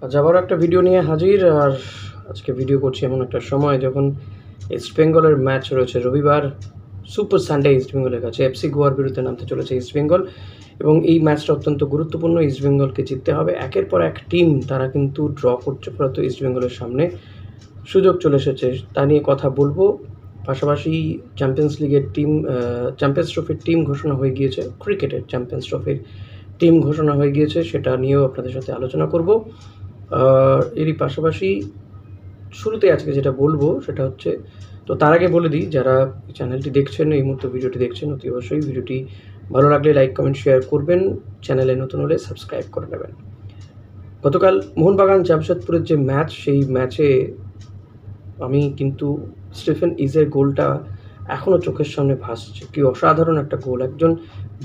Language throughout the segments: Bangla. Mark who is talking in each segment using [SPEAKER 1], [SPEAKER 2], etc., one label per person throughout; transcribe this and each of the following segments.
[SPEAKER 1] আজ আবার একটা ভিডিও নিয়ে হাজির। আর আজকে ভিডিও করছি এমন একটা সময় যখন ইস্ট বেঙ্গলের ম্যাচ রয়েছে রবিবার, সুপার সানডে ইস্ট বেঙ্গলের কাছে এফসি গোয়ার বিরুদ্ধে নামতে চলেছে ইস্ট বেঙ্গল। এবং এই ম্যাচটা অত্যন্ত গুরুত্বপূর্ণ, ইস্ট বেঙ্গলকে জিততে হবে। একের পর এক টিম তারা কিন্তু ড্র করছে, ফলত ইস্ট বেঙ্গলের সামনে সুযোগ চলে এসেছে, তা নিয়ে কথা বলবো। পাশাপাশি চ্যাম্পিয়ন্স লিগের টিম, চ্যাম্পিয়ন্স ট্রফির টিম ঘোষণা হয়ে গিয়েছে, ক্রিকেটের চ্যাম্পিয়ন্স ট্রফির টিম ঘোষণা হয়ে গিয়েছে, সেটা নিয়েও আপনাদের সাথে আলোচনা করব। এরই পাশাপাশি শুরুতে আজকে যেটা বলবো সেটা হচ্ছে, তো তার আগে বলে দিই, যারা চ্যানেলটি দেখছেন, এই মুহূর্তে ভিডিওটি দেখছেন, অতি অবশ্যই ভিডিওটি ভালো লাগলে লাইক কমেন্ট শেয়ার করবেন, চ্যানেলে নতুন হলে সাবস্ক্রাইব করে নেবেন। গতকাল মোহনবাগান জামশেদপুরের যে ম্যাচ, সেই ম্যাচে আমি কিন্তু স্টিফেন ইজের গোলটা এখনও চোখের সামনে ভাসছে। কি অসাধারণ একটা গোল! একজন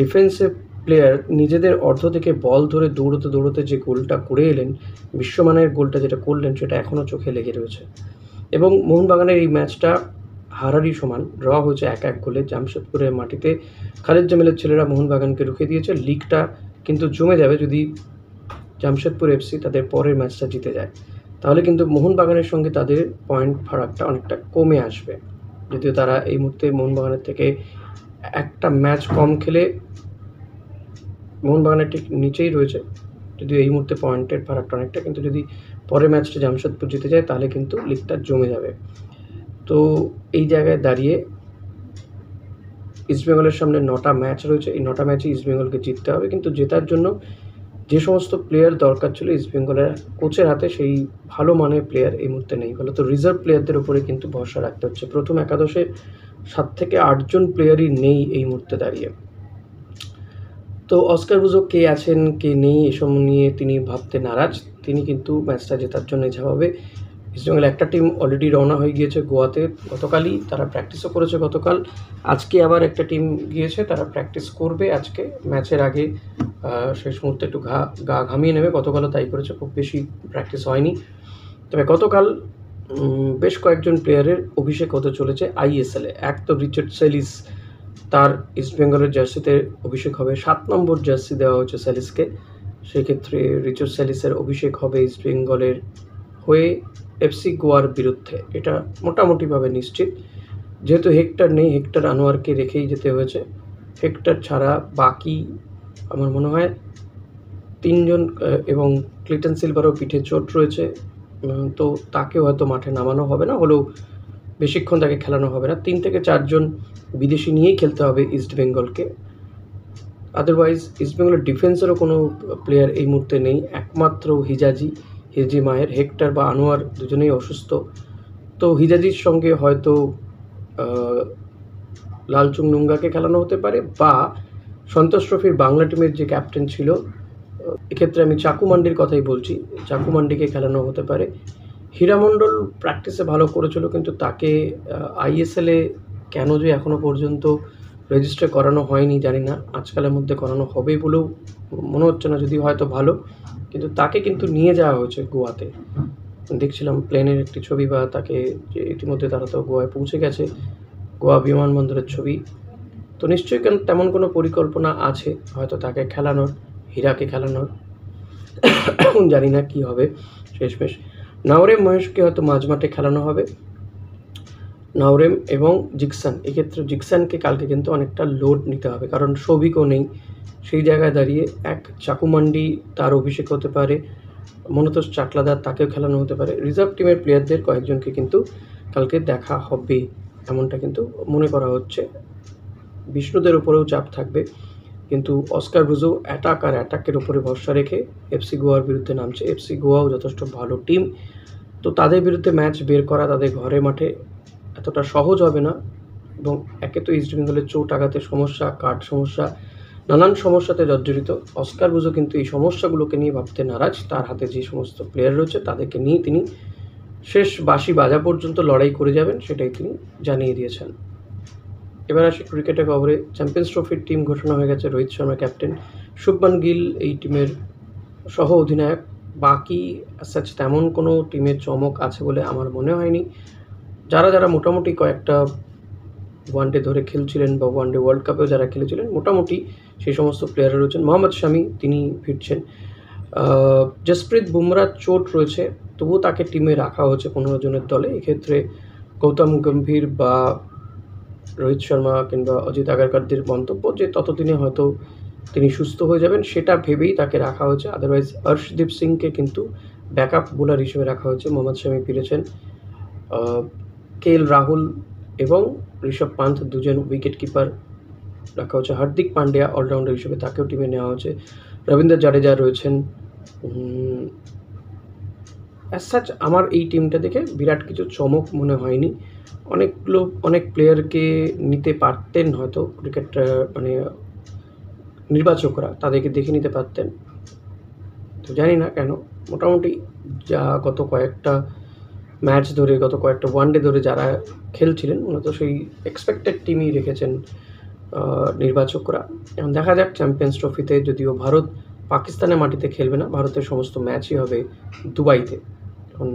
[SPEAKER 1] ডিফেন্সিভ প্লেয়ার নিজেদের অর্ধ থেকে বল ধরে দৌড়তে দৌড়তে যে গোলটা করে এলেন, বিশ্বমানের গোলটা যেটা করলেন, সেটা এখনও চোখে লেগে রয়েছে। এবং মোহনবাগানের এই ম্যাচটা হারারই সমান, ড্র হয়েছে 1-1 গোলে জামশেদপুরের মাটিতে। খালিদ জামিলের ছেলেরা মোহনবাগানকে রুখে দিয়েছে। লিগটা কিন্তু জমে যাবে যদি জামশেদপুর এফসি তাদের পরের ম্যাচটা জিতে যায়, তাহলে কিন্তু মোহনবাগানের সঙ্গে তাদের পয়েন্ট ফারাকটা অনেকটা কমে আসবে। যদিও তারা এই মুহূর্তে মোহনবাগানের থেকে একটা ম্যাচ কম খেলে মোহনবাগানের ঠিক নিচেই রয়েছে, যদিও এই মুহূর্তে পয়েন্টের ফারাকটা অনেকটা, কিন্তু যদি পরের ম্যাচটা জামশেদপুর জিতে যায় তাহলে কিন্তু লিগটা জমে যাবে। তো এই জায়গায় দাঁড়িয়ে ইস্টবেঙ্গলের সামনে 9টা ম্যাচ রয়েছে, এই 9টা ম্যাচে ইস্টবেঙ্গলকে জিততে হবে। কিন্তু জেতার জন্য যে সমস্ত প্লেয়ার দরকার ছিল ইস্টবেঙ্গলের কোচের হাতে, সেই ভালো মানের প্লেয়ার এই মুহূর্তে নেই। ফলে তো রিজার্ভ প্লেয়ারদের উপরে কিন্তু ভরসা রাখতে হচ্ছে। প্রথম একাদশে 7 থেকে 8 জন প্লেয়ারই নেই এই মুহূর্তে দাঁড়িয়ে। তো অস্কার বুজো কে আছেন কে নেই এসব নিয়ে তিনি ভাবতে নারাজ। তিনি কিন্তু ম্যাচটা জেতার জন্য ঝাঁপাবে। ইস্টবেঙ্গল একটা টিম অলরেডি রওনা হয়ে গিয়েছে গোয়াতে, গতকালই তারা প্র্যাকটিসও করেছে গতকাল। আজকে আবার একটা টিম গিয়েছে, তারা প্র্যাকটিস করবে আজকে ম্যাচের আগে। শেষ মুহূর্তে একটু গা ঘামিয়ে নেবে, গতকালও তাই করেছে, খুব বেশি প্র্যাকটিস হয়নি। তবে গতকাল বেশ কয়েকজন প্লেয়ারের অভিষেক হতে চলেছে আইএসএলে। এক তো রিচার্ড সেলিস, তার ইস্টবেঙ্গলের জার্সিতে অভিষেক হবে। 7 নম্বর জার্সি দেওয়া হচ্ছে সেলিসকে, সেক্ষেত্রে রিচার্ড সেলিসের অভিষেক হবে ইস্টবেঙ্গলের হয়ে এফসি গোয়ার বিরুদ্ধে, এটা মোটামুটিভাবে নিশ্চিত। যেহেতু হেক্টর নেই, হেক্টর আনোয়ারকে রেখেই যেতে হয়েছে। হেক্টর ছাড়া বাকি আমার মনে হয় 3 জন, এবং ক্লিটন সিলভারও পিঠে চোট রয়েছে, তো তাকেও হয়তো মাঠে নামানো হবে না, হলেও বেশিক্ষণ তাকে খেলানো হবে না। 3 থেকে 4 জন বিদেশি নিয়েই খেলতে হবে ইস্টবেঙ্গলকে। আদারওয়াইজ ইস্টবেঙ্গলের ডিফেন্সেরও কোনো প্লেয়ার এই মুহূর্তে নেই, একমাত্র হিজি মায়ের। হেক্টর বা আনোয়ার দুজনেই অসুস্থ। তো হিজাজির সঙ্গে হয়তো লালচুং নুঙ্গাকে খেলানো হতে পারে, বা সন্তোষ ট্রফির বাংলা টিমের যে ক্যাপ্টেন ছিল, এক্ষেত্রে আমি চাকু মান্ডির কথাই বলছি, চাকু মান্ডিকে খেলানো হতে পারে। হীরামণ্ডল প্র্যাকটিসে ভালো করেছিল, কিন্তু তাকে আইএসএলে কেন যে এখনও পর্যন্ত রেজিস্টার করানো হয়নি জানি না। আজকালের মধ্যে করানো হবে বলেও মনে হচ্ছে না, যদি হয়তো ভালো। কিন্তু তাকে কিন্তু নিয়ে যাওয়া হয়েছে গোয়াতে, দেখছিলাম প্লেনের একটি ছবি, বা তাকে যে ইতিমধ্যে তারা তো গোয়ায় পৌঁছে গেছে, গোয়া বিমানবন্দরের ছবি। তো নিশ্চয়ই তেমন কোনো পরিকল্পনা আছে হয়তো তাকে খেলানোর, হীরাকে খেলানোর। জানি না কী হবে শেষমেশ। নাওরেম মহেশকে হয়তো মাঝমাঠে খেলানো হবে, নাওরেম এবং জিকসান। এক্ষেত্রে জিকসানকে কালকে কিন্তু অনেকটা লোড নিতে হবে, কারণ সৌভিকও নেই। সেই জায়গায় দাঁড়িয়ে এক চাকুমান্ডি, তার অভিষেক হতে পারে। মনোতোষ চাকলাদার, তাকেও খেলানো হতে পারে। রিজার্ভ টিমের প্লেয়ারদের কয়েকজনকে কিন্তু কালকে দেখা হবে, এমনটা কিন্তু মনে করা হচ্ছে। বিষ্ণুদের উপরেও চাপ থাকবে, কিন্তু অস্কার বুজো অ্যাটাকের উপরে ভরসা রেখে এফসি গোয়ার বিরুদ্ধে নামছে। এফসি গোয়াও যথেষ্ট ভালো টিম, তো তাদের বিরুদ্ধে ম্যাচ বের করা তাদের ঘরে মাঠে এতটা সহজ হবে না। এবং একে তো ইস্টবেঙ্গলের চোট আঘাতের সমস্যা, কার্ড সমস্যা, নানান সমস্যাতে জর্জরিত। অস্কার বুজো কিন্তু এই সমস্যাগুলোকে নিয়ে ভাবতে নারাজ। তার হাতে যে সমস্ত প্লেয়ার রয়েছে তাদেরকে নিয়ে তিনি শেষ বাঁশি বাজা পর্যন্ত লড়াই করে যাবেন, সেটাই তিনি জানিয়ে দিয়েছেন। এবার আসি ক্রিকেটের খবরে। চ্যাম্পিয়ন্স ট্রফির টিম ঘোষণা হয়ে গেছে। রোহিত শর্মা ক্যাপ্টেন, শুভমান গিল এই টিমের সহ অধিনায়ক। বাকি সাচ তেমন কোনো টিমের চমক আছে বলে আমার মনে হয়নি। যারা মোটামুটি কয়েকটা ওয়ানডে ধরে খেলছিলেন, বা ওয়ানডে ওয়ার্ল্ড কাপেও যারা খেলেছিলেন, মোটামুটি সেই সমস্ত প্লেয়াররা রয়েছেন। মোহাম্মদ শামি, তিনি ফিরছেন। জসপ্রীত বুমরার চোট রয়েছে, তবুও তাকে টিমে রাখা হয়েছে 15 জনের দলে। এক্ষেত্রে গৌতম গম্ভীর বা রোহিত শর্মা কিংবা অজিত আগারকারদের মন্তব্য যে ততদিনে হয়তো তিনি সুস্থ হয়ে যাবেন, সেটা ভেবেই তাকে রাখা হয়েছে। আদারওয়াইজ হর্ষদীপ সিংকে কিন্তু ব্যাকআপ বোলার হিসেবে রাখা হয়েছে। মোহাম্মদ শামি ফিরেছেন, কেএল রাহুল এবং ঋষভ পান্থ দুজন উইকেট কিপার রাখা হয়েছে। হার্দিক পান্ডিয়া অলরাউন্ডার হিসেবে তাকেও টিমে নেওয়া হয়েছে। রবীন্দ্র জাডেজা রয়েছেন। অ্যাজ সাচ আমার এই টিমটা দেখে বিরাট কিছু চমক মনে হয়নি। অনেক প্লেয়ারকে নিতে পারতেন হয়তো ক্রিকেট মানে নির্বাচকরা, তাদেরকে দেখে নিতে পারতেন। তো জানি না কেন, মোটামুটি যা গত কয়েকটা ম্যাচ ধরে, গত কয়েকটা ওয়ানডে ধরে যারা খেলছিলেন, মূলত সেই এক্সপেক্টেড টিমই রেখেছেন নির্বাচকরা। এখন দেখা যাক চ্যাম্পিয়ন্স ট্রফিতে, যদিও ভারত পাকিস্তানের মাটিতে খেলবে না, ভারতের সমস্ত ম্যাচই হবে দুবাইতে। এখন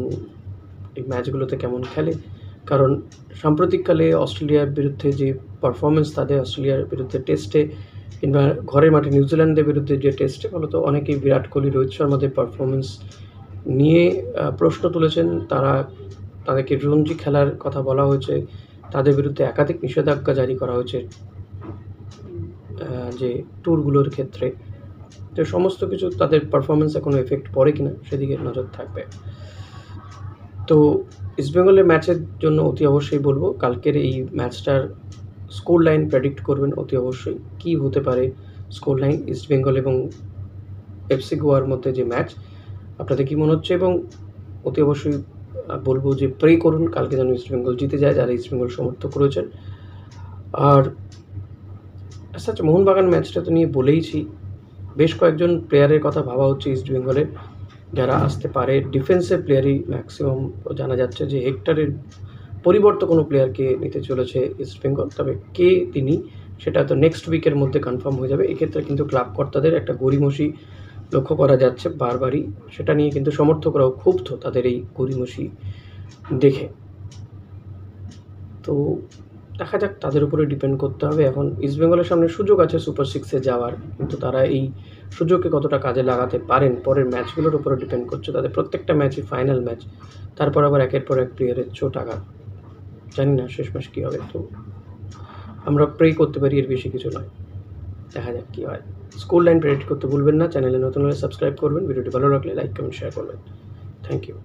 [SPEAKER 1] এই ম্যাচগুলোতে কেমন খেলে, কারণ সাম্প্রতিককালে অস্ট্রেলিয়ার বিরুদ্ধে যে পারফরমেন্স তাদের, অস্ট্রেলিয়ার বিরুদ্ধে টেস্টে কিংবা ঘরের মাঠে নিউজিল্যান্ডের বিরুদ্ধে যে টেস্টে, ফলত অনেকেই বিরাট কোহলি, রোহিত শর্মাদের পারফরমেন্স নিয়ে প্রশ্ন তুলেছেন। তাদেরকে রঞ্জি খেলার কথা বলা হয়েছে, তাদের বিরুদ্ধে একাধিক নিষেধাজ্ঞা জারি করা হয়েছে যে ট্যুরগুলোর ক্ষেত্রে। তো সমস্ত কিছু তাদের পারফরমেন্সে কোনো এফেক্ট পড়ে কিনা সেদিকে নজর থাকবে। তো ইস্টবেঙ্গলের ম্যাচের জন্য অতি অবশ্যই বলবো, কালকের এই ম্যাচটার স্কোর লাইন প্রেডিক্ট করবেন অতি অবশ্যই। কী হতে পারে স্কোর লাইন ইস্টবেঙ্গল এবং এফসি গোয়ার মধ্যে যে ম্যাচ, আপনাদের কী মনে হচ্ছে? এবং অতি অবশ্যই বলবো যে প্রে করুন কালকে যেন ইস্টবেঙ্গল জিতে যায়, যারা ইস্টবেঙ্গল সমর্থক রয়েছেন। আর আচ্ছা, মোহনবাগান ম্যাচটা তো নিয়ে বলেইছি, বেশ কয়েকজন প্লেয়ারের কথা ভাবা হচ্ছে ইস্টবেঙ্গলের, যারা আসতে পারে। ডিফেন্সের প্লেয়ারই ম্যাক্সিমাম জানা যাচ্ছে যে হেক্টরের পরিবর্তে কোনো প্লেয়ারকে নিতে চলেছে ইস্টবেঙ্গল। তবে কে তিনি, সেটা তো নেক্সট উইকের মধ্যে কনফার্ম হয়ে যাবে। এক্ষেত্রে কিন্তু ক্লাব কর্তাদের একটা গড়িমসি লক্ষ্য করা যাচ্ছে বারবারই, সেটা নিয়ে কিন্তু সমর্থকরাও ক্ষুব্ধ তাদের এই গড়িমসি দেখে। তো দেখা যাক, তাদের উপরে ডিপেন্ড করতে হবে। এখন ইস্টবেঙ্গলের সামনে সুযোগ আছে সুপার সিক্সে যাওয়ার, কিন্তু তারা এই সুযোগকে কতটা কাজে লাগাতে পারেন পরের ম্যাচগুলোর উপরে ডিপেন্ড করছে। তাদের প্রত্যেকটা ম্যাচই ফাইনাল ম্যাচ, তারপর আবার একের পর এক প্লেয়ারের চোট আঘাত, জানি না শেষ ম্যাচ কী হবে। তো আমরা প্রে করতে পারি, এর বেশি কিছু নয়। দেখা যাক কী হয়। স্কোর লাইন প্রেডিক্ট করতে ভুলবেন না। চ্যানেলে নতুন হলে সাবস্ক্রাইব করবেন, ভিডিওটি ভালো লাগলে লাইক কমেন্ট শেয়ার করবেন। Thank you.